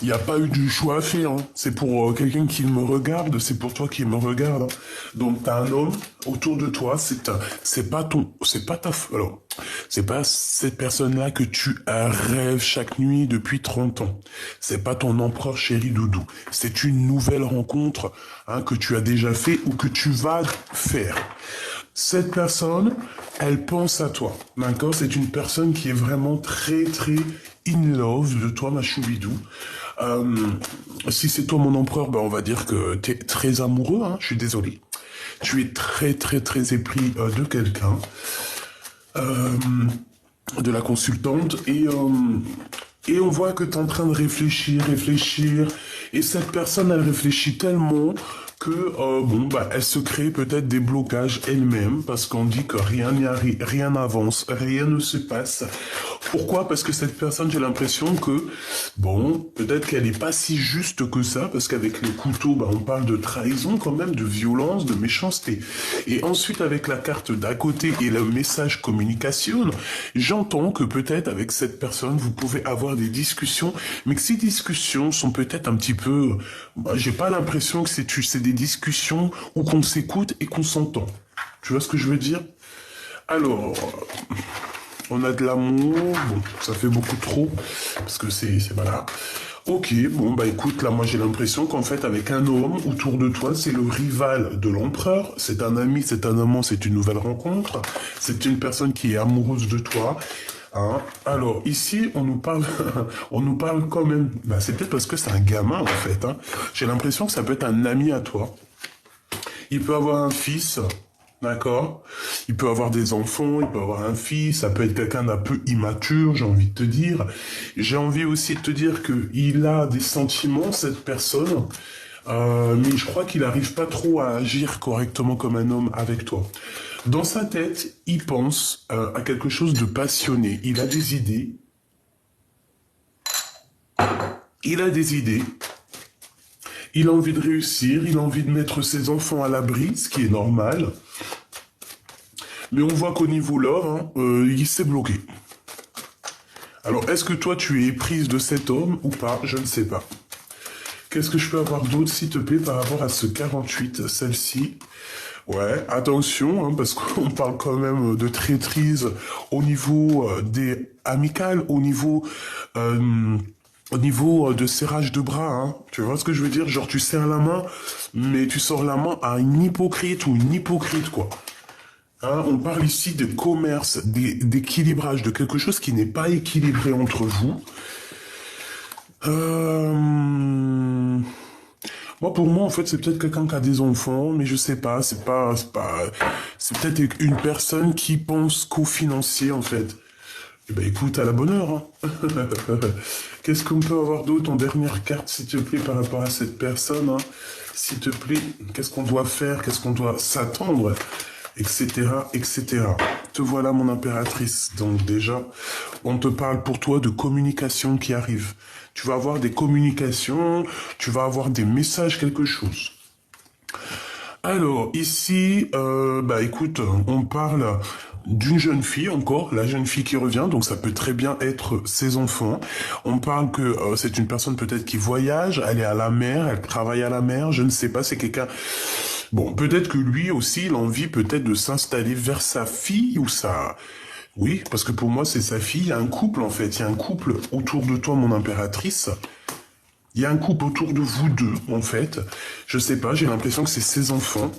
Il n'y a pas eu de choix à faire. Hein. C'est pour quelqu'un qui me regarde, c'est pour toi qui me regarde. Hein. Donc, t'as un homme autour de toi, c'est pas alors, c'est pas cette personne-là que tu rêves chaque nuit depuis 30 ans. C'est pas ton empereur chéri doudou. C'est une nouvelle rencontre hein, que tu as déjà fait ou que tu vas faire. Cette personne, elle pense à toi, d'accord? C'est une personne qui est vraiment très, très in love de toi, ma choubidou. Euh, Si c'est toi mon empereur, ben on va dire que t'es très amoureux, hein, je suis désolé. Tu es très, très, très épris de quelqu'un, euh, de la consultante, et on voit que tu es en train de réfléchir, et cette personne, elle réfléchit tellement que, elle se crée peut-être des blocages elle-même, parce qu'on dit que rien n'y arrive, rien n'avance, rien ne se passe. Pourquoi? Parce que cette personne, j'ai l'impression que, peut-être qu'elle n'est pas si juste que ça, parce qu'avec le couteau, on parle de trahison quand même, de violence, de méchanceté. Et ensuite, avec la carte d'à côté et le message communication, j'entends que peut-être avec cette personne, vous pouvez avoir des discussions, mais que ces discussions sont peut-être un petit peu... j'ai pas l'impression que c'est des discussions où qu'on s'écoute et qu'on s'entend. Tu vois ce que je veux dire? Alors... on a de l'amour, ça fait beaucoup trop, parce que c'est voilà. Ok, écoute, là, moi j'ai l'impression qu'en fait, avec un homme autour de toi, c'est le rival de l'empereur, c'est un ami, c'est un amant, c'est une nouvelle rencontre, c'est une personne qui est amoureuse de toi. Hein. Alors, ici, on nous parle, on nous parle quand même, c'est peut-être parce que c'est un gamin, en fait. Hein. J'ai l'impression que ça peut être un ami à toi. Il peut avoir un fils, d'accord? Il peut avoir des enfants, il peut avoir un fils, ça peut être quelqu'un d'un peu immature, j'ai envie de te dire. J'ai envie aussi de te dire qu'il a des sentiments, cette personne, mais je crois qu'il n'arrive pas trop à agir correctement comme un homme avec toi. Dans sa tête, il pense à quelque chose de passionné. Il a des idées. Il a des idées. Il a envie de réussir, il a envie de mettre ses enfants à l'abri, ce qui est normal. Mais on voit qu'au niveau love, il s'est bloqué. Alors, est-ce que toi, tu es éprise de cet homme ou pas? Je ne sais pas. Qu'est-ce que je peux avoir d'autre, s'il te plaît, par rapport à ce 48, celle-ci? Ouais, attention, hein, parce qu'on parle quand même de traîtrise au niveau des amicales, au niveau de serrage de bras, hein. Tu vois ce que je veux dire? Genre, tu serres la main, mais tu sors la main à une hypocrite ou une hypocrite, quoi. Hein, on parle ici de commerce, d'équilibrage, de quelque chose qui n'est pas équilibré entre vous. Pour moi, en fait, c'est peut-être quelqu'un qui a des enfants, mais je sais pas, c'est c'est peut-être une personne qui pense qu'au financier, en fait. Eh ben, écoute, à la bonne heure, hein. Qu'est-ce qu'on peut avoir d'autre en dernière carte, s'il te plaît, par rapport à cette personne, hein? S'il te plaît, qu'est-ce qu'on doit faire, qu'est-ce qu'on doit s'attendre, etc., etc. Te voilà, mon impératrice. Donc déjà, on te parle pour toi de communication qui arrive. Tu vas avoir des communications, tu vas avoir des messages, quelque chose. Alors, ici, écoute, on parle d'une jeune fille encore, la jeune fille qui revient, donc ça peut très bien être ses enfants. On parle que c'est une personne peut-être qui voyage, elle est à la mer, elle travaille à la mer, je ne sais pas, c'est quelqu'un... peut-être que lui aussi, il a envie peut-être de s'installer vers sa fille ou sa... Oui, parce que pour moi, c'est sa fille. Il y a un couple, en fait. Il y a un couple autour de toi, mon impératrice. Il y a un couple autour de vous deux, en fait. Je sais pas, j'ai l'impression que c'est ses enfants.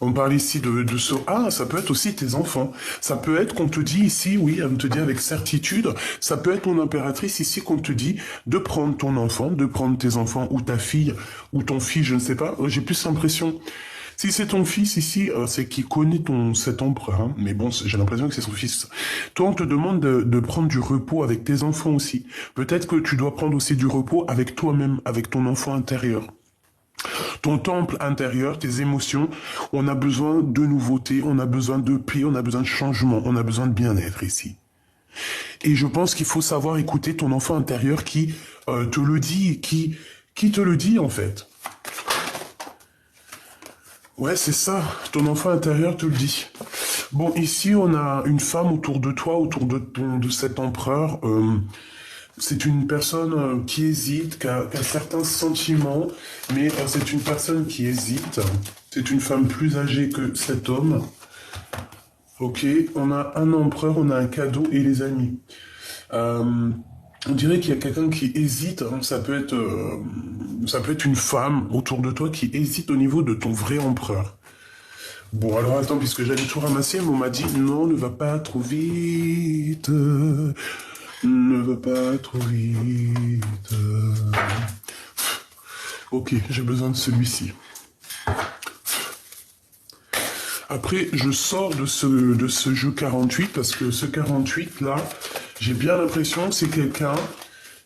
On parle ici de ce... Ah, ça peut être aussi tes enfants. Ça peut être qu'on te dit ici, oui, on te dit avec certitude, ça peut être mon impératrice ici qu'on te dit de prendre ton enfant, de prendre tes enfants ou ta fille ou ton fils, je ne sais pas. J'ai plus l'impression... Si c'est ton fils ici, c'est qu'il connaît cet empereur. Hein. Mais bon, j'ai l'impression que c'est son fils. Toi, on te demande de prendre du repos avec tes enfants aussi. Peut-être que tu dois prendre aussi du repos avec toi-même, avec ton enfant intérieur. Ton temple intérieur, tes émotions, on a besoin de nouveautés, on a besoin de paix, on a besoin de changement, on a besoin de bien-être ici. Et je pense qu'il faut savoir écouter ton enfant intérieur qui te le dit, qui te le dit en fait. Ouais, c'est ça, ton enfant intérieur te le dit. Bon, ici, on a une femme autour de toi, autour de cet empereur. c'est une personne qui hésite, qui a certains sentiments, mais c'est une personne qui hésite. C'est une femme plus âgée que cet homme. Ok, on a un empereur, on a un cadeau et les amis. On dirait qu'il y a quelqu'un qui hésite, hein. Ça peut être une femme autour de toi qui hésite au niveau de ton vrai empereur. Bon, alors attends, puisque j'allais tout ramasser, mais on m'a dit non, ne va pas trop vite. Ne va pas trop vite. Ok, j'ai besoin de celui-ci. Après, je sors de ce jeu 48 parce que ce 48 là, j'ai bien l'impression que c'est quelqu'un,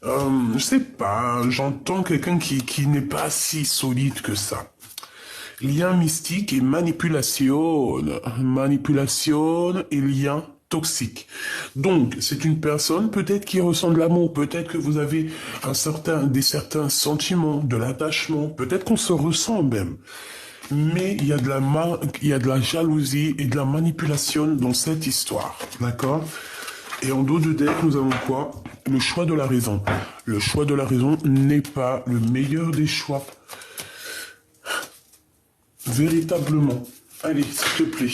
je sais pas, j'entends quelqu'un qui n'est pas si solide que ça. Lien mystique et manipulation. Manipulation et lien toxique. Donc, c'est une personne peut-être qui ressent de l'amour, peut-être que vous avez certains sentiments, de l'attachement, peut-être qu'on se ressent même. Mais il y a de la jalousie et de la manipulation dans cette histoire, d'accord? Et en dos de deck, nous avons quoi? Le choix de la raison. Le choix de la raison n'est pas le meilleur des choix. Véritablement. Allez, s'il te plaît.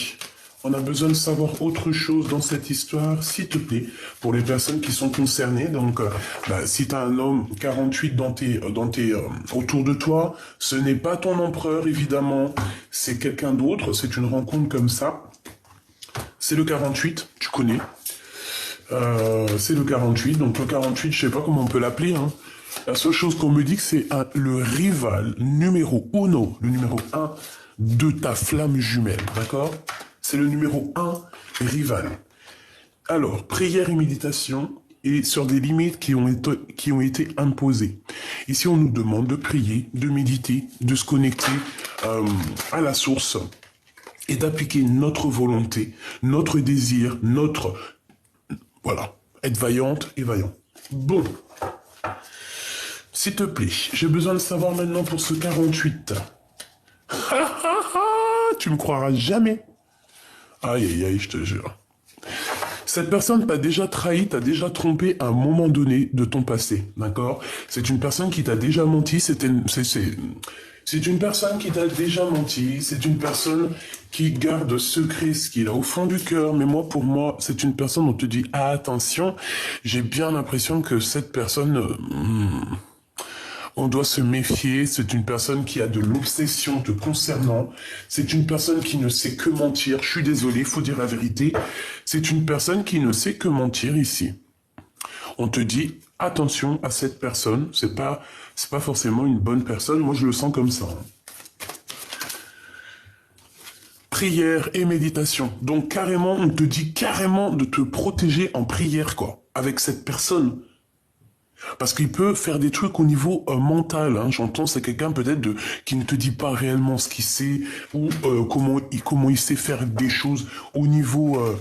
On a besoin de savoir autre chose dans cette histoire, s'il te plaît, pour les personnes qui sont concernées. Donc, si tu as un homme 48 autour de toi, ce n'est pas ton empereur, évidemment. C'est quelqu'un d'autre, c'est une rencontre comme ça. C'est le 48, tu connais. C'est le 48, donc le 48, je sais pas comment on peut l'appeler, hein. La seule chose qu'on me dit que c'est le rival numéro 1, le numéro 1 de ta flamme jumelle, d'accord? C'est le numéro 1 rival. Alors, prière et méditation et sur des limites qui ont été imposées. Ici, on nous demande de prier, de méditer, de se connecter à la source et d'appliquer notre volonté, notre désir, voilà, être vaillante et vaillant. Bon. S'il te plaît, j'ai besoin de savoir maintenant pour ce 48. Tu me croiras jamais. Aïe, aïe, aïe, je te jure. Cette personne t'a déjà trahi, t'a déjà trompé à un moment donné de ton passé, d'accord? C'est une personne qui t'a déjà menti, c'est une personne qui t'a déjà menti, c'est une personne qui garde secret ce qu'il a au fond du cœur, mais pour moi, c'est une personne dont on te dit, ah, attention, j'ai bien l'impression que cette personne... on doit se méfier, c'est une personne qui a de l'obsession te concernant, c'est une personne qui ne sait que mentir, je suis désolé, il faut dire la vérité, c'est une personne qui ne sait que mentir ici. On te dit, attention à cette personne, c'est pas forcément une bonne personne, moi je le sens comme ça. Prière et méditation, donc carrément, on te dit carrément de te protéger en prière, quoi, avec cette personne. Parce qu'il peut faire des trucs au niveau mental, hein. J'entends, c'est quelqu'un peut-être qui ne te dit pas réellement ce qu'il sait ou comment il sait faire des choses au niveau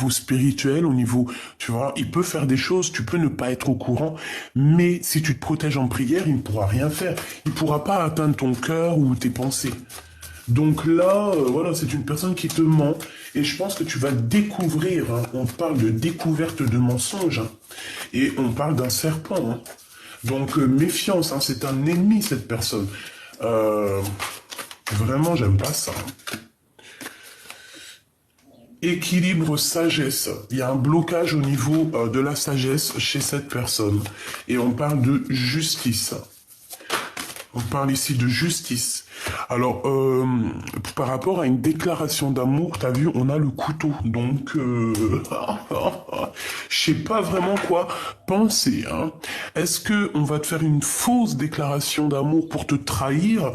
spirituel, au niveau, tu vois, il peut faire des choses, tu peux ne pas être au courant, mais si tu te protèges en prière, il ne pourra rien faire, il ne pourra pas atteindre ton cœur ou tes pensées. Donc là, voilà, c'est une personne qui te ment. Et je pense que tu vas découvrir, hein, on parle de découverte de mensonges, hein, et on parle d'un serpent. Hein. Donc méfiance, hein, c'est un ennemi cette personne. Vraiment, j'aime pas ça. Hein. Équilibre, sagesse. Il y a un blocage au niveau de la sagesse chez cette personne. Et on parle de justice. On parle ici de justice. Alors, par rapport à une déclaration d'amour, t'as vu, on a le couteau. Donc, je sais pas vraiment quoi penser. Hein. Est-ce que on va te faire une fausse déclaration d'amour pour te trahir?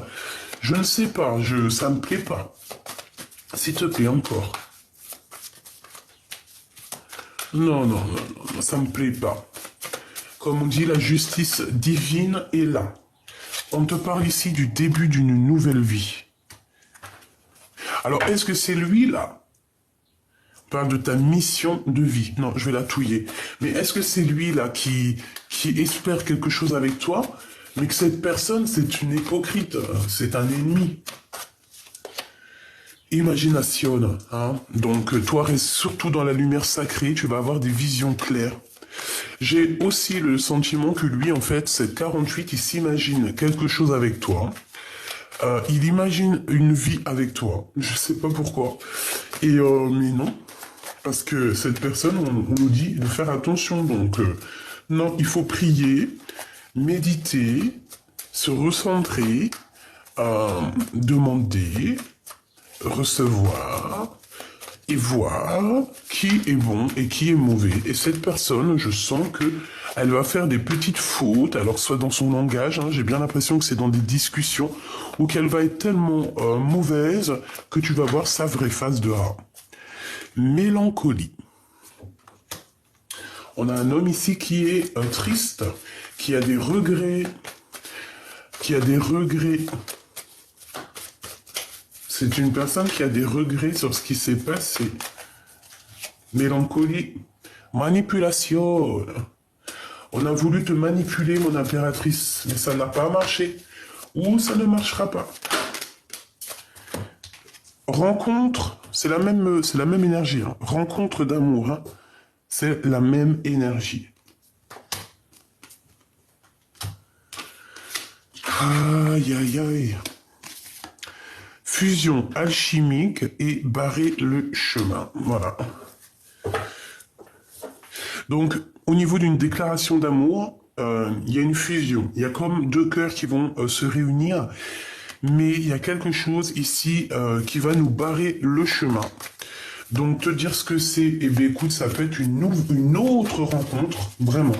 Je ne sais pas. Ça me plaît pas. S'il te plaît, encore. Non, ça me plaît pas. Comme on dit, la justice divine est là. On te parle ici du début d'une nouvelle vie. Alors, est-ce que c'est lui, là? On parle de ta mission de vie. Non, je vais la touiller. Mais est-ce que c'est lui, là, qui espère quelque chose avec toi, mais que cette personne, c'est une hypocrite, c'est un ennemi? Imagination, hein. Donc, toi, reste surtout dans la lumière sacrée, tu vas avoir des visions claires. J'ai aussi le sentiment que lui, en fait, cette 48, il s'imagine quelque chose avec toi. Il imagine une vie avec toi. Je sais pas pourquoi. Et mais non, parce que cette personne, on nous dit de faire attention. Donc, non, il faut prier, méditer, se recentrer, demander, recevoir et voir qui est bon et qui est mauvais. Et cette personne, je sens que elle va faire des petites fautes, alors soit dans son langage, hein, j'ai bien l'impression que c'est dans des discussions, ou qu'elle va être tellement mauvaise que tu vas voir sa vraie face de rat. Mélancolie. On a un homme ici qui est triste, qui a des regrets, C'est une personne qui a des regrets sur ce qui s'est passé. Mélancolie. Manipulation. On a voulu te manipuler, mon impératrice, mais ça n'a pas marché. Ou ça ne marchera pas. Rencontre, c'est la même énergie. Hein. Rencontre d'amour, hein. C'est la même énergie. Aïe, aïe, aïe. Fusion alchimique et barrer le chemin. Voilà. Donc, au niveau d'une déclaration d'amour, il y a une fusion. Il y a comme deux cœurs qui vont se réunir. Mais il y a quelque chose ici qui va nous barrer le chemin. Donc, te dire ce que c'est, eh bien, écoute, ça peut être une autre rencontre, vraiment.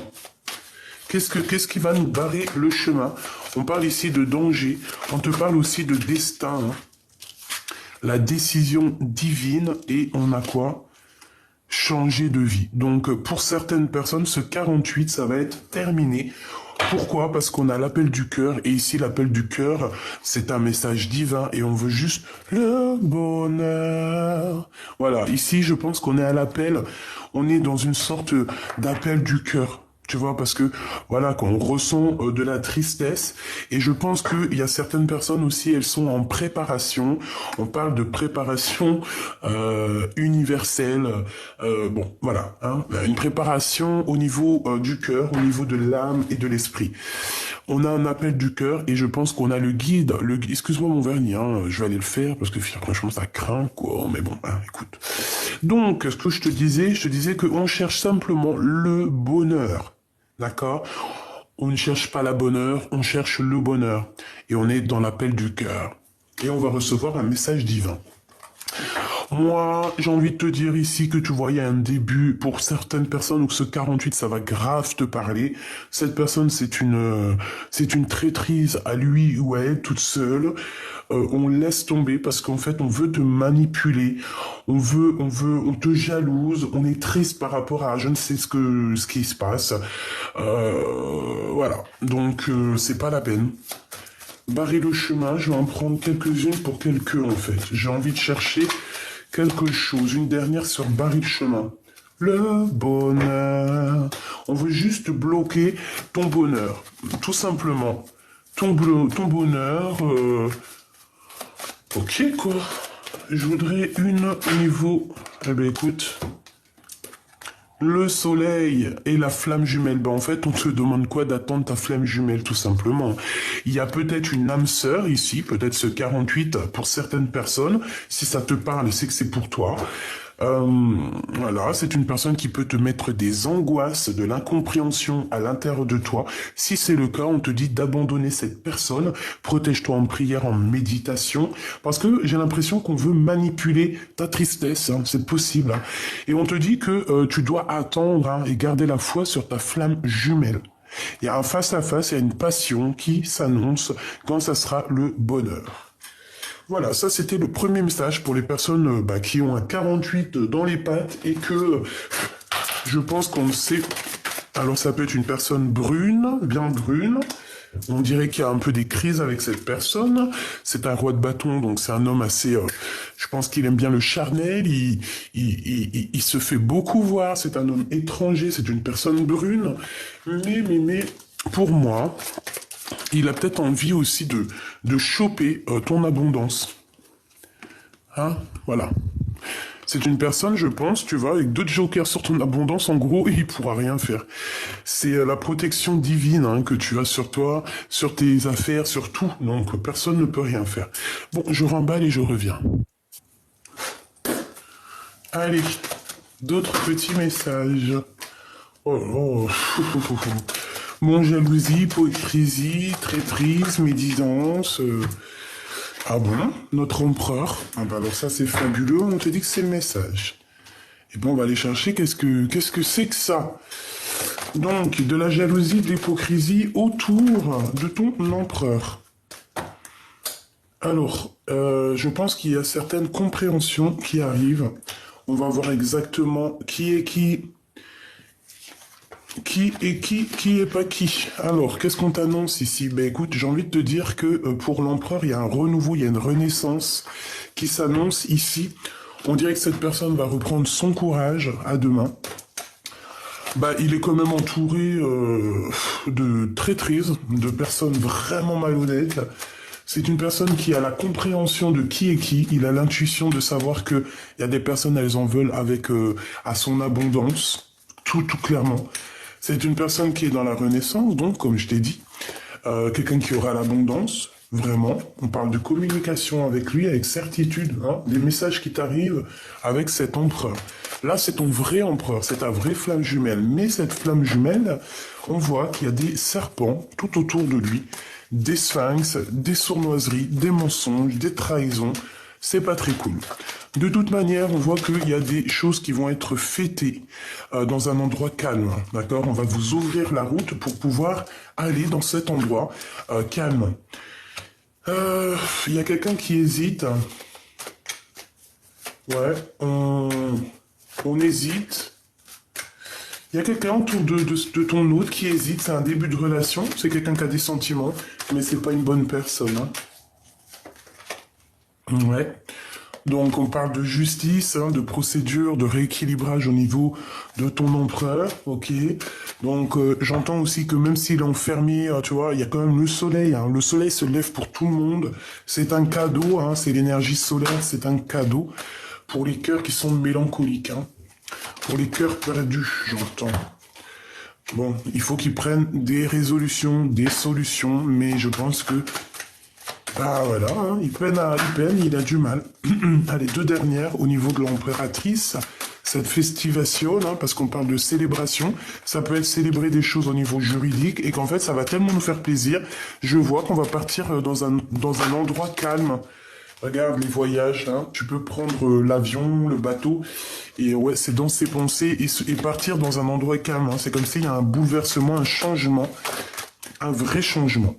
Qu'est-ce qui va nous barrer le chemin? On parle ici de danger, on te parle aussi de destin, hein. La décision divine, et on a quoi? Changer de vie. Donc, pour certaines personnes, ce 48, ça va être terminé. Pourquoi? Parce qu'on a l'appel du cœur, et ici, l'appel du cœur, c'est un message divin, et on veut juste le bonheur. Voilà, ici, je pense qu'on est à l'appel, on est dans une sorte d'appel du cœur. Tu vois, parce que, voilà, quand on ressent de la tristesse, et je pense qu'il y a certaines personnes aussi, elles sont en préparation, on parle de préparation universelle, bon, voilà, hein, une préparation au niveau du cœur, au niveau de l'âme et de l'esprit. On a un appel du cœur, et je pense qu'on a le guide, excuse-moi mon vernis, hein, je vais aller le faire, parce que franchement, ça craint, quoi, mais bon, hein, écoute. Donc, ce que je te disais qu'on cherche simplement le bonheur. D'accord? On ne cherche pas la bonheur, on cherche le bonheur. Et on est dans l'appel du cœur. Et on va recevoir un message divin. Moi, j'ai envie de te dire ici que tu vois, il y a un début pour certaines personnes où ce 48, ça va grave te parler. Cette personne, c'est une traîtrise à lui ou à elle toute seule. On laisse tomber parce qu'en fait, on veut te manipuler. On te jalouse. On est triste par rapport à je ne sais ce qui se passe. Voilà. Donc, c'est pas la peine. Barrer le chemin, je vais en prendre quelques-unes pour quelques en fait. J'ai envie de chercher quelque chose, une dernière sur barrer le chemin. Le bonheur. On veut juste bloquer ton bonheur, tout simplement. Ton bonheur, ok quoi. Je voudrais une au niveau, eh ben écoute... Le soleil et la flamme jumelle. Ben en fait, on te demande quoi? D'attendre ta flamme jumelle, tout simplement. Il y a peut-être une âme sœur ici, peut-être ce 48 pour certaines personnes. Si ça te parle, c'est que c'est pour toi. Voilà, c'est une personne qui peut te mettre des angoisses, de l'incompréhension à l'intérieur de toi. Si c'est le cas, on te dit d'abandonner cette personne. Protège-toi en prière, en méditation. Parce que j'ai l'impression qu'on veut manipuler ta tristesse. Hein, c'est possible. Hein. Et on te dit que tu dois attendre hein, et garder la foi sur ta flamme jumelle. Il y a un face-à-face, il y a une passion qui s'annonce quand ça sera le bonheur. Voilà, ça c'était le premier message pour les personnes qui ont un 48 dans les pattes et que je pense qu'on sait. Alors ça peut être une personne brune, bien brune. On dirait qu'il y a un peu des crises avec cette personne. C'est un roi de bâton, donc c'est un homme assez... je pense qu'il aime bien le charnel, il se fait beaucoup voir, c'est un homme étranger, c'est une personne brune. Mais, pour moi... Il a peut-être envie aussi de choper ton abondance. Hein? Voilà. C'est une personne, je pense, tu vois, avec 2 jokers sur ton abondance, en gros, il pourra rien faire. C'est la protection divine hein, que tu as sur toi, sur tes affaires, sur tout. Donc, personne ne peut rien faire. Bon, je remballe et je reviens. Allez, d'autres petits messages. Oh, oh. Bon, jalousie, hypocrisie, traîtrise, médisance. Ah bon? Notre empereur? Ah bah alors ça c'est fabuleux, on te dit que c'est le message. Et bon, on va aller chercher qu'est-ce que c'est que ça? Donc, de la jalousie, de l'hypocrisie autour de ton empereur. Alors, je pense qu'il y a certaines compréhensions qui arrivent. On va voir exactement qui est qui est pas qui. Alors, qu'est-ce qu'on t'annonce ici? Ben écoute, j'ai envie de te dire que pour l'empereur, il y a un renouveau, il y a une renaissance qui s'annonce ici. On dirait que cette personne va reprendre son courage à deux mains. Bah, il est quand même entouré de traîtrises, de personnes vraiment malhonnêtes. C'est une personne qui a la compréhension de qui est qui. Il a l'intuition de savoir que il y a des personnes, elles en veulent avec à son abondance, tout clairement. C'est une personne qui est dans la renaissance, donc comme je t'ai dit, quelqu'un qui aura l'abondance. Vraiment, on parle de communication avec lui, avec certitude, hein, des messages qui t'arrivent avec cet empereur. Là, c'est ton vrai empereur, c'est ta vraie flamme jumelle. Mais cette flamme jumelle, on voit qu'il y a des serpents tout autour de lui, des sphinx, des sournoiseries, des mensonges, des trahisons. C'est pas très cool. De toute manière, on voit qu'il y a des choses qui vont être fêtées dans un endroit calme, d'accord? On va vous ouvrir la route pour pouvoir aller dans cet endroit calme. Il y a quelqu'un qui hésite. Ouais, on hésite. Il y a quelqu'un autour de ton autre qui hésite. C'est un début de relation. C'est quelqu'un qui a des sentiments, mais c'est pas une bonne personne. Hein. Ouais. Donc on parle de justice, hein, de procédure, de rééquilibrage au niveau de ton empereur, ok. Donc j'entends aussi que même s'il est enfermé, tu vois, il y a quand même le soleil. Hein. Le soleil se lève pour tout le monde. C'est un cadeau, hein, c'est l'énergie solaire, c'est un cadeau pour les cœurs qui sont mélancoliques. Hein. Pour les cœurs perdus, j'entends. Bon, il faut qu'ils prennent des résolutions, des solutions, mais je pense que ah voilà, hein, il peine, il a du mal. Allez, 2 dernières au niveau de l'impératrice, cette festivation, hein, parce qu'on parle de célébration, ça peut être célébrer des choses au niveau juridique et qu'en fait ça va tellement nous faire plaisir, je vois qu'on va partir dans un endroit calme. Regarde les voyages, hein, tu peux prendre l'avion, le bateau, et ouais, c'est dans ses pensées et partir dans un endroit calme. Hein, c'est comme s'il y a un bouleversement, un changement, un vrai changement.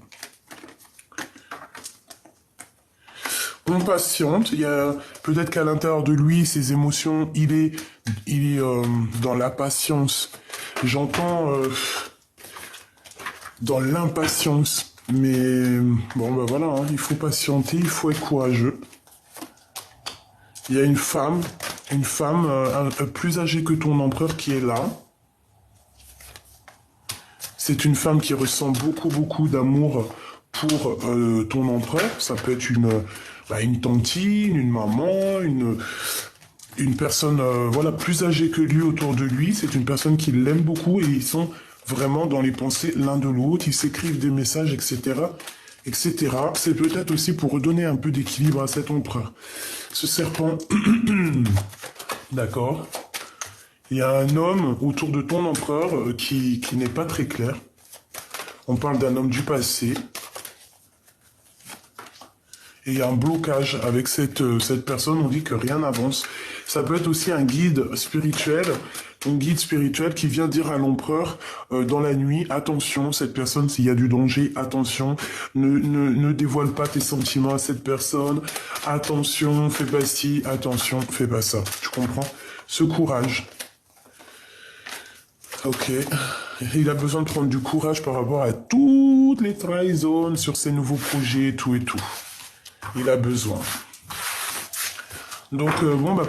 On patiente, il y a peut-être qu'à l'intérieur de lui, ses émotions, il est dans la patience. J'entends dans l'impatience, mais bon ben voilà, hein, il faut patienter, il faut être courageux. Il y a une femme plus âgée que ton empereur qui est là. C'est une femme qui ressent beaucoup d'amour pour ton empereur. Ça peut être une tantine, une maman, une personne voilà plus âgée que lui autour de lui. C'est une personne qui l'aime beaucoup et ils sont vraiment dans les pensées l'un de l'autre. Ils s'écrivent des messages, etc. etc. C'est peut-être aussi pour redonner un peu d'équilibre à cet empereur. Ce serpent, d'accord. Il y a un homme autour de ton empereur qui n'est pas très clair. On parle d'un homme du passé. Et il y a un blocage avec cette personne, on dit que rien n'avance. Ça peut être aussi un guide spirituel qui vient dire à l'empereur dans la nuit, attention, cette personne, s'il y a du danger, attention, ne dévoile pas tes sentiments à cette personne, attention, fais pas ci, attention, fais pas ça. Tu comprends? Ce courage. Ok. Il a besoin de prendre du courage par rapport à toutes les trahisons sur ses nouveaux projets, tout et tout. Il a besoin. Donc,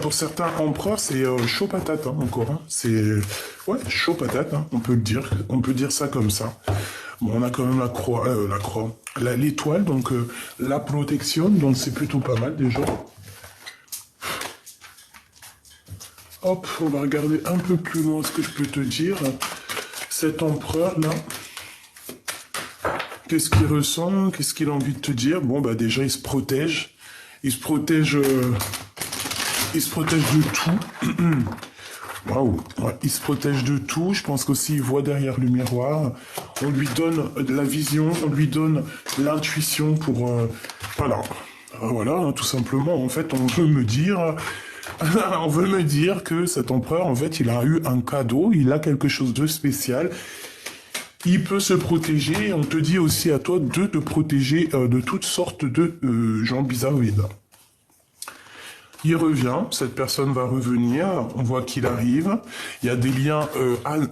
pour certains empereurs, c'est chaud patate, hein, encore. Hein. C'est, ouais, chaud patate, hein, on peut le dire. On peut dire ça comme ça. Bon, on a quand même l'étoile, donc la protection, donc c'est plutôt pas mal déjà. Hop, on va regarder un peu plus loin ce que je peux te dire. Cet empereur-là, qu'est-ce qu'il ressent? Qu'est-ce qu'il a envie de te dire? Bon, bah déjà, il se protège. Il se protège de tout. Waouh, ouais, il se protège de tout. Je pense qu'aussi, il voit derrière le miroir. On lui donne de la vision, on lui donne l'intuition pour... voilà. Voilà, hein, tout simplement. En fait, on veut me dire... on veut me dire que cet empereur, en fait, il a eu un cadeau, il a quelque chose de spécial. Il peut se protéger. On te dit aussi à toi de te protéger de toutes sortes de gens bizarroïdes. Il revient, cette personne va revenir, on voit qu'il arrive, il y a des liens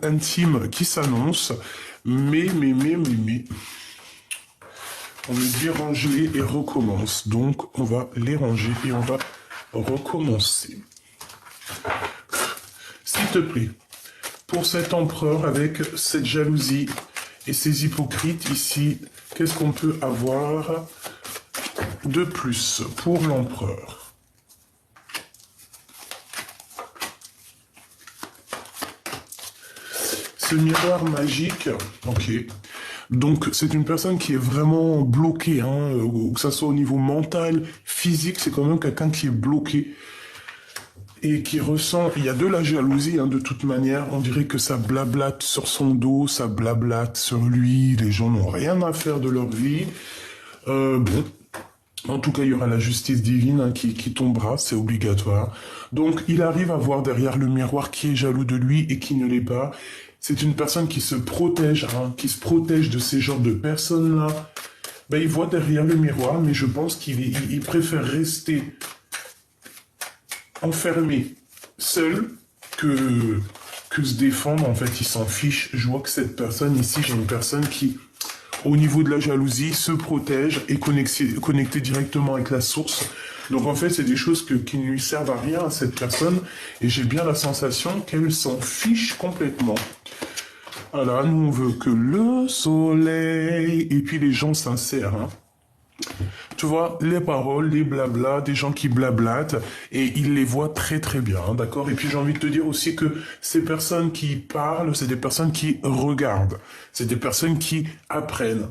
intimes qui s'annoncent, mais, on me dit range-les et recommence, donc on va les ranger et on va recommencer. S'il te plaît, pour cet empereur avec cette jalousie et ces hypocrites ici, qu'est-ce qu'on peut avoir de plus pour l'empereur ? Ce miroir magique, ok. Donc, c'est une personne qui est vraiment bloquée, hein, que ce soit au niveau mental, physique, c'est quand même quelqu'un qui est bloqué et qui ressent... Il y a de la jalousie, hein, de toute manière. On dirait que ça blablate sur son dos, ça blablate sur lui. Les gens n'ont rien à faire de leur vie. Bon... En tout cas, il y aura la justice divine hein, qui tombera, c'est obligatoire. Donc, il arrive à voir derrière le miroir qui est jaloux de lui et qui ne l'est pas. C'est une personne qui se protège, hein, qui se protège de ces genres de personnes-là. Ben, il voit derrière le miroir, mais je pense qu'il préfère rester enfermé, seul, que se défendre. En fait, il s'en fiche. Je vois que cette personne ici, j'ai une personne qui... au niveau de la jalousie, se protège et connecté directement avec la source. Donc en fait, c'est des choses qui ne lui servent à rien à cette personne. Et j'ai bien la sensation qu'elle s'en fiche complètement. Voilà, nous on veut que le soleil... Et puis les gens sincères, hein. Tu vois, les paroles, les blabla, des gens qui blablatent, et il les voit très très bien, hein, d'accord? Et puis j'ai envie de te dire aussi que ces personnes qui parlent, c'est des personnes qui regardent, c'est des personnes qui apprennent.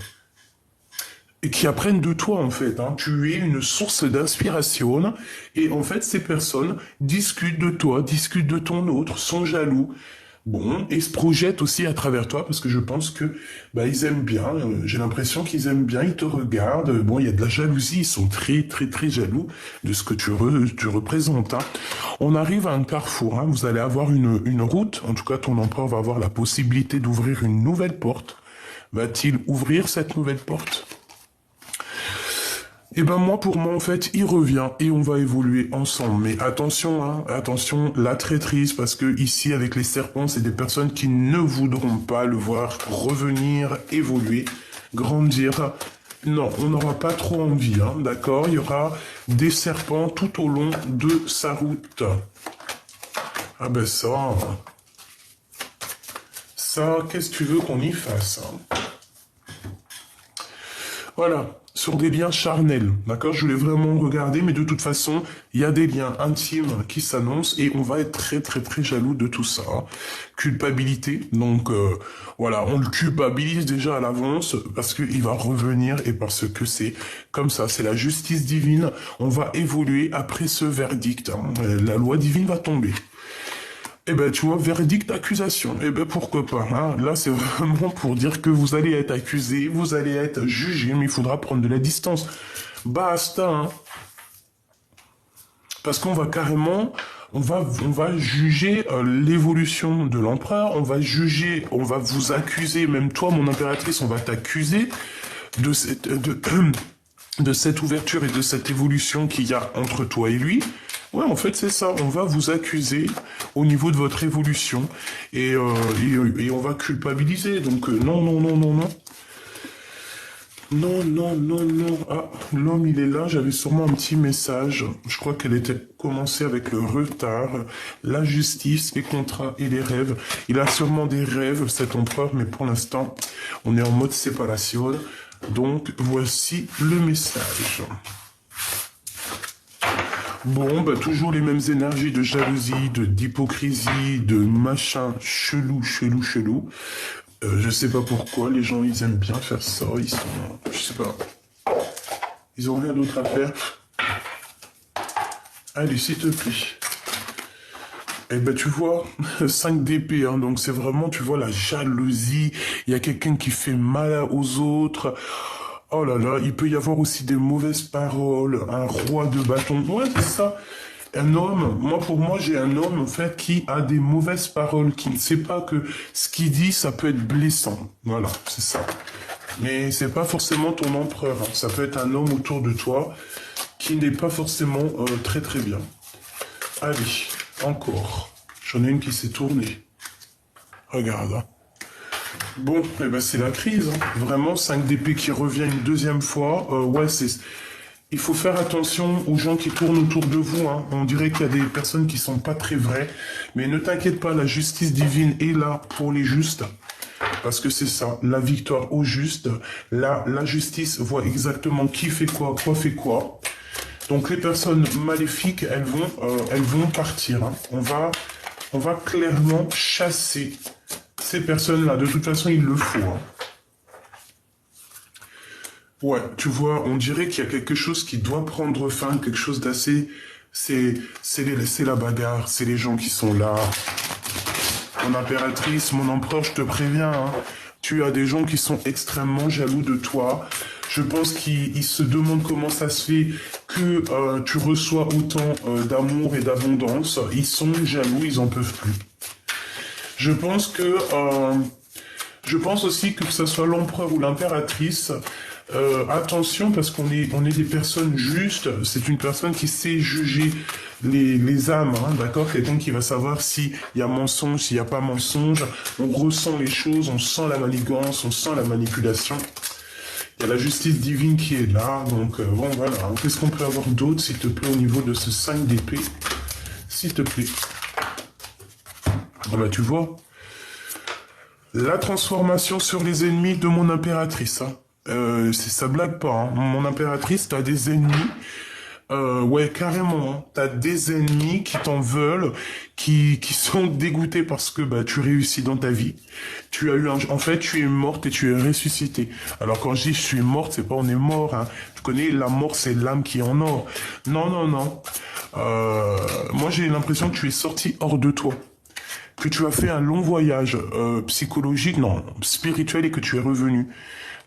Et qui apprennent de toi en fait, hein. Tu es une source d'inspiration, et en fait ces personnes discutent de toi, discutent de ton autre, sont jaloux. Bon, et se projettent aussi à travers toi, parce que je pense que bah, ils aiment bien, j'ai l'impression qu'ils aiment bien, ils te regardent. Bon, il y a de la jalousie, ils sont très très très jaloux de ce que tu représentes. Hein. On arrive à un carrefour, hein, vous allez avoir une route, en tout cas ton empereur va avoir la possibilité d'ouvrir une nouvelle porte. Va-t-il ouvrir cette nouvelle porte ? Et ben moi, pour moi, en fait, il revient et on va évoluer ensemble. Mais attention, hein, attention, la traîtrise, parce que ici, avec les serpents, c'est des personnes qui ne voudront pas le voir revenir, évoluer, grandir. Non, on n'aura pas trop envie, hein, d'accord? Il y aura des serpents tout au long de sa route. Ah ben ça, qu'est-ce que tu veux qu'on y fasse, hein? Voilà. Sur des liens charnels, d'accord? Je voulais vraiment regarder, mais de toute façon, il y a des liens intimes qui s'annoncent et on va être très très très jaloux de tout ça. Hein. Culpabilité, donc voilà, on le culpabilise déjà à l'avance parce qu'il va revenir et parce que c'est comme ça, c'est la justice divine. On va évoluer après ce verdict, hein. La loi divine va tomber. Eh ben, tu vois, verdict, accusation. Eh ben, pourquoi pas, hein. Là, c'est vraiment pour dire que vous allez être accusé, vous allez être jugé, mais il faudra prendre de la distance. Basta, hein. Parce qu'on va carrément, on va juger l'évolution de l'empereur, on va juger, on va vous accuser, même toi, mon impératrice, on va t'accuser de cette ouverture et de cette évolution qu'il y a entre toi et lui. Ouais, en fait, c'est ça. On va vous accuser au niveau de votre évolution et on va culpabiliser. Donc, non, non, non, non, non. Non, non, non, non. Ah, l'homme, il est là. J'avais sûrement un petit message. Je crois qu'elle était commencée avec le retard, la justice, les contrats et les rêves. Il a sûrement des rêves, cet empereur, mais pour l'instant, on est en mode séparation. Donc, voici le message. Bon, bah toujours les mêmes énergies de jalousie, d'hypocrisie, de machin chelou, chelou, chelou. Je sais pas pourquoi, les gens, ils aiment bien faire ça, ils sont... Je sais pas. Ils ont rien d'autre à faire. Allez, s'il te plaît. Eh ben, tu vois, 5 d'épée, hein, donc c'est vraiment, tu vois, la jalousie. Il y a quelqu'un qui fait mal aux autres. Oh là là, il peut y avoir aussi des mauvaises paroles, un roi de bâton. Ouais, c'est ça. Un homme, moi pour moi, j'ai un homme en fait qui a des mauvaises paroles, qui ne sait pas que ce qu'il dit, ça peut être blessant. Voilà, c'est ça. Mais c'est pas forcément ton empereur. Hein. Ça peut être un homme autour de toi qui n'est pas forcément très très bien. Allez, encore. J'en ai une qui s'est tournée. Regarde. Hein. Bon, eh ben c'est la crise. Hein. Vraiment, 5 d'épée qui revient une deuxième fois. Ouais, c'est... Il faut faire attention aux gens qui tournent autour de vous. Hein. On dirait qu'il y a des personnes qui sont pas très vraies. Mais ne t'inquiète pas, la justice divine est là pour les justes. Parce que c'est ça, la victoire aux justes. La justice voit exactement qui fait quoi fait quoi. Donc les personnes maléfiques, elles vont partir. Hein. On va clairement chasser ces personnes-là. De toute façon, il le faut. Hein. Ouais, tu vois, on dirait qu'il y a quelque chose qui doit prendre fin, quelque chose d'assez... C'est la bagarre, c'est les gens qui sont là. Mon impératrice, mon empereur, je te préviens, hein, tu as des gens qui sont extrêmement jaloux de toi. Je pense qu'ils se demandent comment ça se fait que tu reçois autant d'amour et d'abondance. Ils sont jaloux, ils en peuvent plus. Je pense aussi que ce soit l'empereur ou l'impératrice, attention parce qu'on est des personnes justes. C'est une personne qui sait juger les âmes, hein, d'accord? Quelqu'un qui va savoir s'il y a mensonge, s'il n'y a pas mensonge. On ressent les choses, on sent la manigance, on sent la manipulation. Il y a la justice divine qui est là, donc bon voilà. Qu'est-ce qu'on peut avoir d'autre, s'il te plaît, au niveau de ce 5 d'épée? S'il te plaît. Ah bah tu vois, la transformation sur les ennemis de mon impératrice. Hein. Ça blague pas. Hein. Mon impératrice, t'as des ennemis. Ouais, carrément. Hein. T'as des ennemis qui t'en veulent, qui sont dégoûtés parce que bah tu réussis dans ta vie. Tu as eu en fait, tu es morte et tu es ressuscitée. Alors quand je dis je suis morte, c'est pas on est mort. Hein. Tu connais, la mort, c'est l'âme qui est en or. Non, non, non. Moi, j'ai l'impression que tu es sorti hors de toi. Que tu as fait un long voyage psychologique, non, spirituel, et que tu es revenu.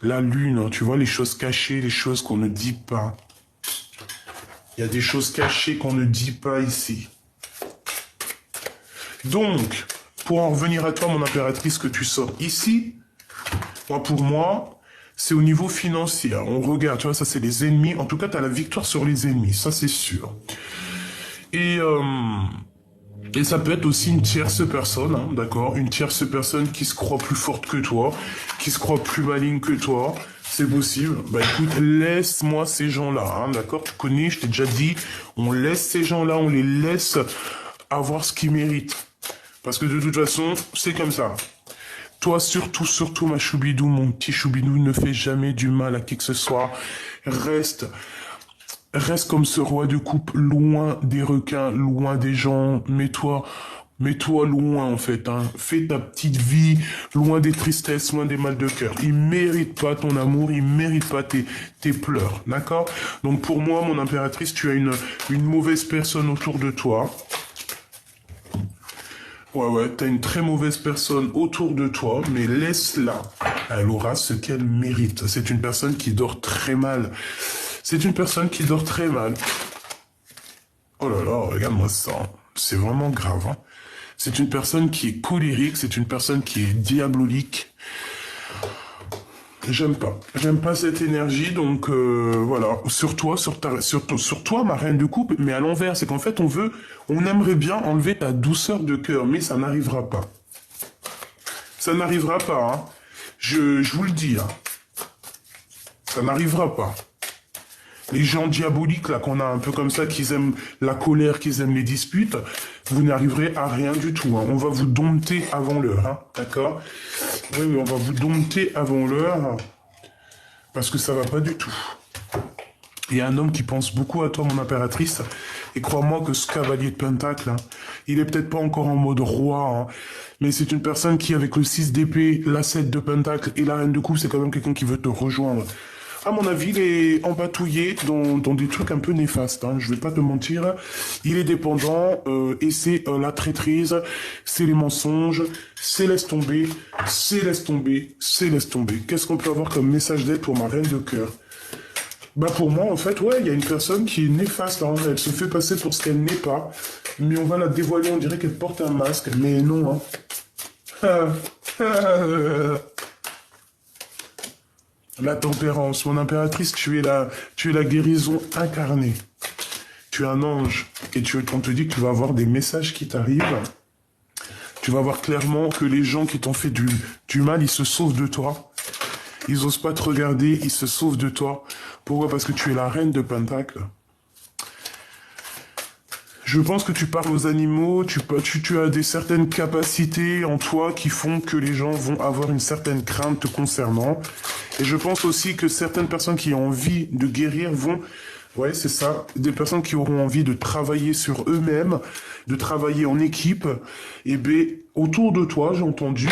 La lune, hein, tu vois, les choses cachées, les choses qu'on ne dit pas. Il y a des choses cachées qu'on ne dit pas ici. Donc, pour en revenir à toi, mon impératrice, que tu sors ici, pour moi, c'est au niveau financier. On regarde, tu vois, ça c'est les ennemis. En tout cas, tu as la victoire sur les ennemis, ça c'est sûr. Et ça peut être aussi une tierce personne, hein, d'accord? Une tierce personne qui se croit plus forte que toi, qui se croit plus maligne que toi. C'est possible. Bah écoute, laisse-moi ces gens-là, hein, d'accord? Tu connais, je t'ai déjà dit, on laisse ces gens-là, on les laisse avoir ce qu'ils méritent. Parce que de toute façon, c'est comme ça. Toi, surtout, ma choubidou, mon petit choubidou, ne fais jamais du mal à qui que ce soit. Reste comme ce roi de coupe, loin des requins, loin des gens. Mets-toi loin, en fait. Hein. Fais ta petite vie, loin des tristesses, loin des mal de cœur. Il mérite pas ton amour, il mérite pas tes pleurs, d'accord? Donc pour moi, mon impératrice, tu as une mauvaise personne autour de toi. Ouais, t'as une très mauvaise personne autour de toi, mais laisse-la. Elle aura ce qu'elle mérite. C'est une personne qui dort très mal. C'est une personne qui dort très mal. Oh là là, regarde-moi ça. C'est vraiment grave. Hein. C'est une personne qui est colérique, c'est une personne qui est diabolique. J'aime pas cette énergie, donc voilà. Sur toi, ma reine de coupe, mais à l'envers, c'est qu'en fait, on aimerait bien enlever ta douceur de cœur, mais ça n'arrivera pas. Ça n'arrivera pas, hein. Je vous le dis, hein. Ça n'arrivera pas. Les gens diaboliques, là, qu'on a un peu comme ça, qui aiment la colère, qui aiment les disputes, vous n'arriverez à rien du tout. Hein. On va vous dompter avant l'heure, hein, d'accord? Oui, on va vous dompter avant l'heure, parce que ça va pas du tout. Il y a un homme qui pense beaucoup à toi, mon impératrice. Et crois-moi que ce cavalier de Pentacle, hein, il est peut-être pas encore en mode roi, hein, mais c'est une personne qui, avec le 6 d'épée, la 7 de Pentacle et la reine de coupe, c'est quand même quelqu'un qui veut te rejoindre. À mon avis, il est empatouillé dans des trucs un peu néfastes, hein, je vais pas te mentir. Il est dépendant, et c'est la traîtrise, c'est les mensonges, c'est laisse tomber, c'est laisse tomber, c'est laisse tomber. Qu'est-ce qu'on peut avoir comme message d'aide pour ma reine de cœur? Bah pour moi, en fait, ouais, il y a une personne qui est néfaste, hein. Elle se fait passer pour ce qu'elle n'est pas, mais on va la dévoiler, on dirait qu'elle porte un masque, mais non, hein. La tempérance, mon impératrice, tu es la guérison incarnée. Tu es un ange, et on te dit que tu vas avoir des messages qui t'arrivent. Tu vas voir clairement que les gens qui t'ont fait du mal, ils se sauvent de toi. Ils osent pas te regarder, ils se sauvent de toi. Pourquoi? Parce que tu es la reine de Pentacle. Je pense que tu parles aux animaux, tu as certaines capacités en toi qui font que les gens vont avoir une certaine crainte te concernant. Et je pense aussi que certaines personnes qui ont envie de guérir vont... Ouais, c'est ça. Des personnes qui auront envie de travailler sur eux-mêmes, de travailler en équipe. Et bien, autour de toi, j'ai entendu...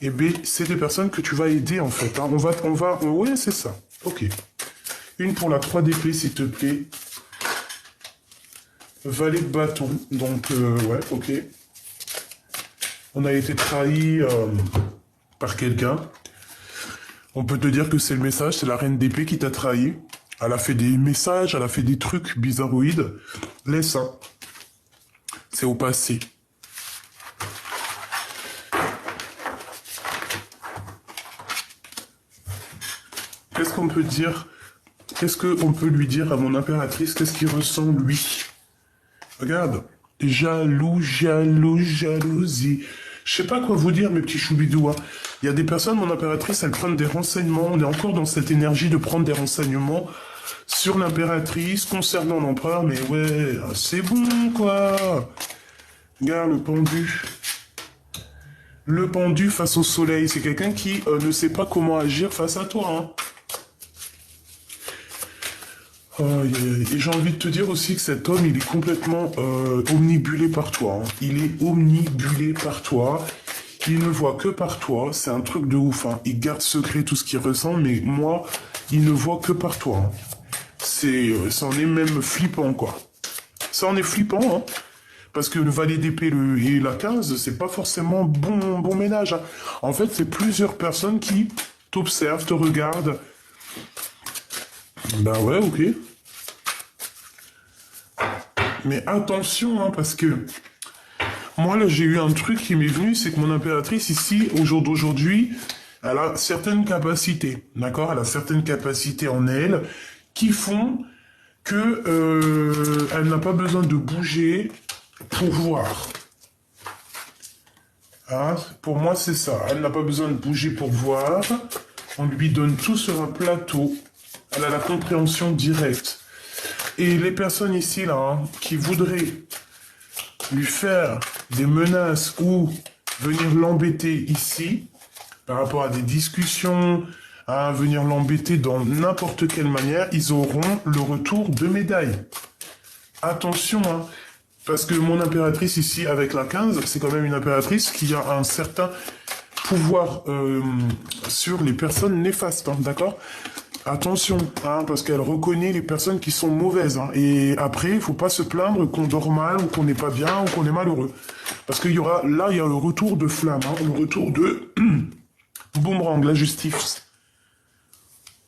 Eh bien, c'est des personnes que tu vas aider, en fait. Hein. Ouais, c'est ça. Ok. Une pour la 3 d'épée, s'il te plaît. Valet de bâton. Donc, ouais, ok. On a été trahi par quelqu'un. On peut te dire que c'est le message, c'est la reine d'épée qui t'a trahi. Elle a fait des messages, elle a fait des trucs bizarroïdes. Laisse ça. C'est au passé. Qu'est-ce qu'on peut dire? Qu'est-ce qu'on peut lui dire à mon impératrice? Qu'est-ce qu'il ressent, lui? Regarde. Jaloux, jaloux, jalousie. Je sais pas quoi vous dire, mes petits choubidous. Hein. Il y a des personnes, mon impératrice, elles prennent des renseignements. On est encore dans cette énergie de prendre des renseignements sur l'impératrice, concernant l'empereur. Mais ouais, c'est bon, quoi. Regarde le pendu. Le pendu face au soleil. C'est quelqu'un qui ne sait pas comment agir face à toi, hein. Et j'ai envie de te dire aussi que cet homme, il est complètement omnibulé par toi. Hein. Il est omnibulé par toi. Il ne voit que par toi. C'est un truc de ouf. Hein. Il garde secret tout ce qu'il ressent, mais moi, il ne voit que par toi. Hein. Ça en est même flippant, quoi. Ça en est flippant, hein. Parce que le valet d'épée et la 15, c'est pas forcément bon ménage. Hein. En fait, c'est plusieurs personnes qui t'observent, te regardent. Ben ouais, ok. Mais attention, hein, parce que moi, là, j'ai eu un truc qui m'est venu, c'est que mon impératrice, ici, au jour d'aujourd'hui, elle a certaines capacités, d'accord? Elle a certaines capacités en elle qui font que elle n'a pas besoin de bouger pour voir. Hein? Pour moi, c'est ça. Elle n'a pas besoin de bouger pour voir. On lui donne tout sur un plateau. Elle a la compréhension directe. Et les personnes ici, là, hein, qui voudraient lui faire des menaces ou venir l'embêter ici, par rapport à des discussions, à venir l'embêter dans n'importe quelle manière, ils auront le retour de médaille. Attention, hein, parce que mon impératrice ici, avec la 15, c'est quand même une impératrice qui a un certain pouvoir sur les personnes néfastes, hein, d'accord? Attention, hein, parce qu'elle reconnaît les personnes qui sont mauvaises. Hein, et après, il faut pas se plaindre qu'on dort mal, ou qu'on n'est pas bien, ou qu'on est malheureux. Parce qu'il y aura, là, il y a le retour de flamme, hein, le retour de boomerang, la justice.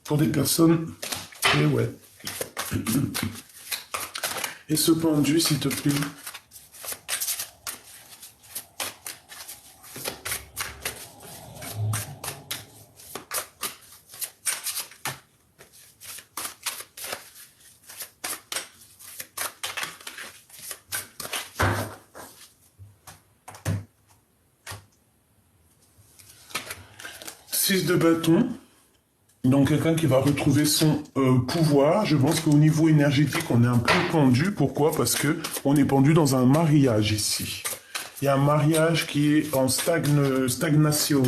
Pour des personnes... Et ouais. Et ce pendu, s'il te plaît. De bâton, donc quelqu'un qui va retrouver son pouvoir. Je pense qu'au niveau énergétique, on est un peu pendu. Pourquoi? Parce que on est pendu dans un mariage ici. Il y a un mariage qui est en stagnation.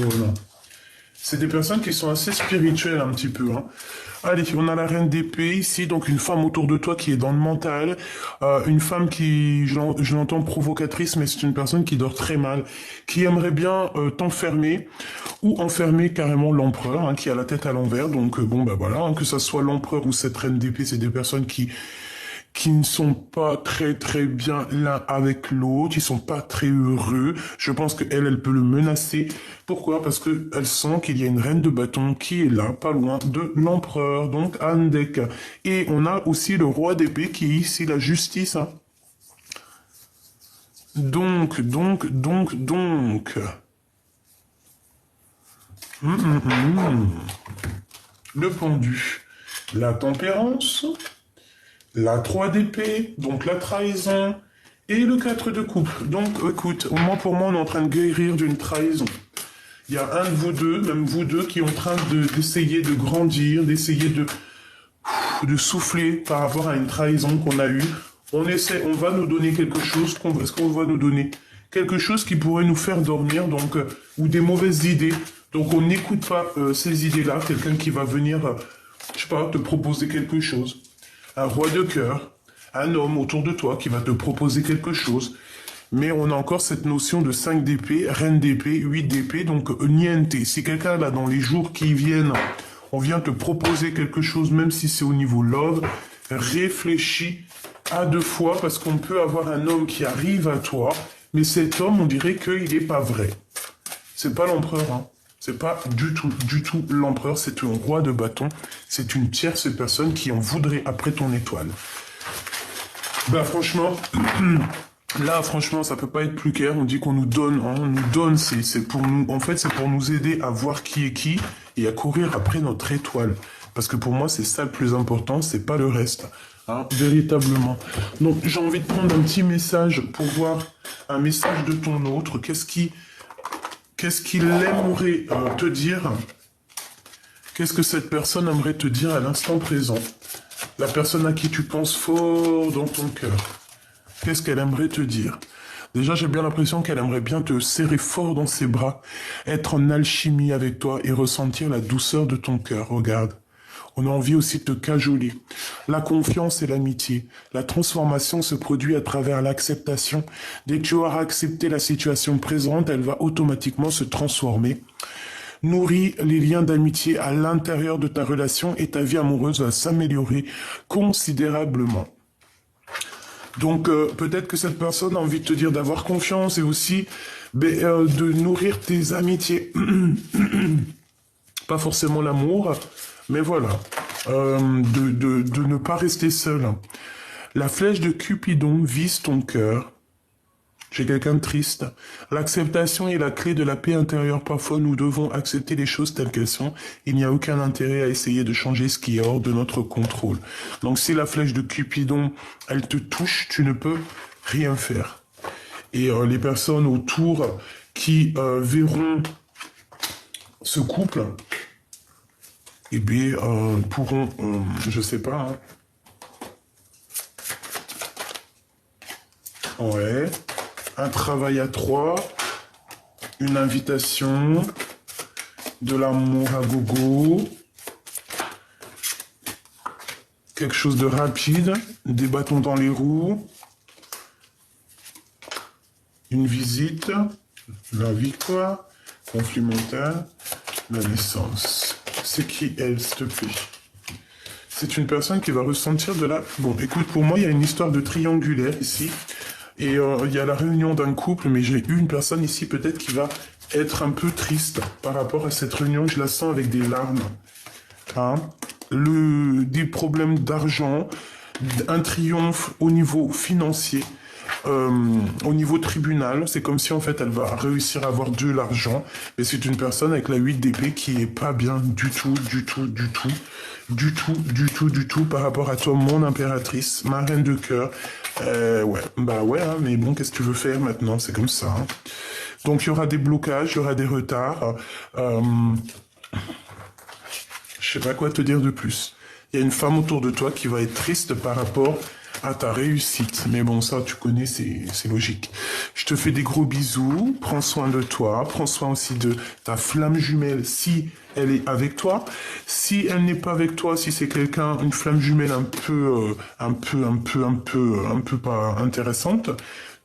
C'est des personnes qui sont assez spirituelles un petit peu. Hein. Allez, on a la reine d'épée ici, donc une femme autour de toi qui est dans le mental, une femme qui, je l'entends provocatrice, mais c'est une personne qui dort très mal, qui aimerait bien t'enfermer ou enfermer carrément l'empereur, hein, qui a la tête à l'envers. Donc bon, bah voilà, hein, que ça soit l'empereur ou cette reine d'épée, c'est des personnes qui ne sont pas très bien l'un avec l'autre, ils sont pas très heureux. Je pense qu'elle, elle peut le menacer. Pourquoi? Parce que elle sent qu'il y a une reine de bâton qui est là, pas loin de l'empereur, donc Andek. Et on a aussi le roi d'épée qui est ici la justice. Hein. Donc. Le pendu. La tempérance. La 3 d'épée, donc la trahison, et le 4 de coupe. Donc, écoute, pour moi, on est en train de guérir d'une trahison. Il y a un de vous deux, même vous deux, qui est en train d'essayer de grandir, d'essayer de souffler par rapport à une trahison qu'on a eue. On va nous donner quelque chose, est-ce qu'on va nous donner quelque chose qui pourrait nous faire dormir, donc, ou des mauvaises idées. Donc, on n'écoute pas ces idées-là, quelqu'un qui va venir, je sais pas, te proposer quelque chose. Un roi de cœur, un homme autour de toi qui va te proposer quelque chose. Mais on a encore cette notion de 5 d'épée, reine d'épée, 8 d'épée, donc niente. Si quelqu'un là dans les jours qui viennent, on vient te proposer quelque chose, même si c'est au niveau love, réfléchis à 2 fois parce qu'on peut avoir un homme qui arrive à toi, mais cet homme, on dirait qu'il n'est pas vrai. C'est pas l'empereur, hein. C'est pas du tout l'empereur, c'est un roi de bâton. C'est une tierce personne qui en voudrait après ton étoile. Ben franchement, là franchement, ça peut pas être plus clair. On dit qu'on nous donne, hein, on nous donne, c'est pour nous, en fait, c'est pour nous aider à voir qui est qui et à courir après notre étoile. Parce que pour moi, c'est ça le plus important, c'est pas le reste. Hein, véritablement. Donc j'ai envie de prendre un petit message pour voir un message de ton autre. Qu'est-ce qu'il aimerait te dire? Qu'est-ce que cette personne aimerait te dire à l'instant présent? La personne à qui tu penses fort dans ton cœur. Qu'est-ce qu'elle aimerait te dire? Déjà, j'ai bien l'impression qu'elle aimerait bien te serrer fort dans ses bras, être en alchimie avec toi et ressentir la douceur de ton cœur. Regarde. On a envie aussi de te cajoler. La confiance et l'amitié. La transformation se produit à travers l'acceptation. Dès que tu auras accepté la situation présente, elle va automatiquement se transformer. Nourris les liens d'amitié à l'intérieur de ta relation et ta vie amoureuse va s'améliorer considérablement. Donc peut-être que cette personne a envie de te dire d'avoir confiance et aussi de nourrir tes amitiés. Pas forcément l'amour, mais voilà, de ne pas rester seul. La flèche de Cupidon vise ton cœur. J'ai quelqu'un de triste. L'acceptation est la clé de la paix intérieure. Parfois, nous devons accepter les choses telles qu'elles sont. Il n'y a aucun intérêt à essayer de changer ce qui est hors de notre contrôle. Donc, si la flèche de Cupidon, elle te touche, tu ne peux rien faire. Et les personnes autour qui verront ce couple, eh bien, pourront, je sais pas, hein. Ouais. Un travail à 3, une invitation, de l'amour à gogo, quelque chose de rapide, des bâtons dans les roues, une visite, la victoire, conflit mental, la naissance. C'est qui elle, s'il te plaît? C'est une personne qui va ressentir de la... Bon, écoute, pour moi, il y a une histoire de triangulaire ici. Et il y a la réunion d'un couple, mais j'ai eu une personne ici peut-être qui va être un peu triste par rapport à cette réunion. Je la sens avec des larmes. Hein? Des problèmes d'argent, un triomphe au niveau financier, au niveau tribunal. C'est comme si en fait elle va réussir à avoir de l'argent. Et c'est une personne avec la 8 d'épée qui est pas bien du tout par rapport à toi, mon impératrice, ma reine de cœur. Ouais, bah ouais, hein, mais bon, qu'est-ce que tu veux faire maintenant? C'est comme ça. Hein. Donc, il y aura des blocages, il y aura des retards. Je sais pas quoi te dire de plus. Il y a une femme autour de toi qui va être triste par rapport à ta réussite. Mais bon, ça, tu connais, c'est logique. Je te fais des gros bisous. Prends soin de toi. Prends soin aussi de ta flamme jumelle si elle est avec toi. Si elle n'est pas avec toi, si c'est quelqu'un, une flamme jumelle un peu pas intéressante,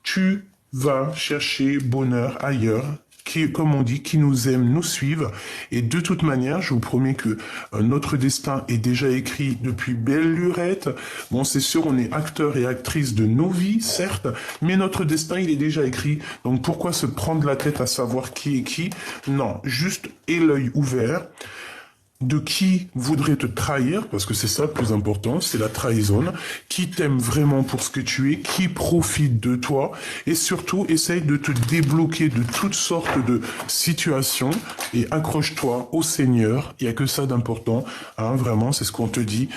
tu vas chercher bonheur ailleurs, qui, comme on dit, qui nous aiment, nous suivent. Et de toute manière, je vous promets que notre destin est déjà écrit depuis belle lurette. Bon, c'est sûr, on est acteur et actrice de nos vies, certes, mais notre destin, il est déjà écrit. Donc pourquoi se prendre la tête à savoir qui est qui? Non, juste aie l'œil ouvert de qui voudrait te trahir, parce que c'est ça le plus important, c'est la trahison, qui t'aime vraiment pour ce que tu es, qui profite de toi, et surtout, essaye de te débloquer de toutes sortes de situations, et accroche-toi au Seigneur, il n'y a que ça d'important, hein, vraiment, c'est ce qu'on te dit.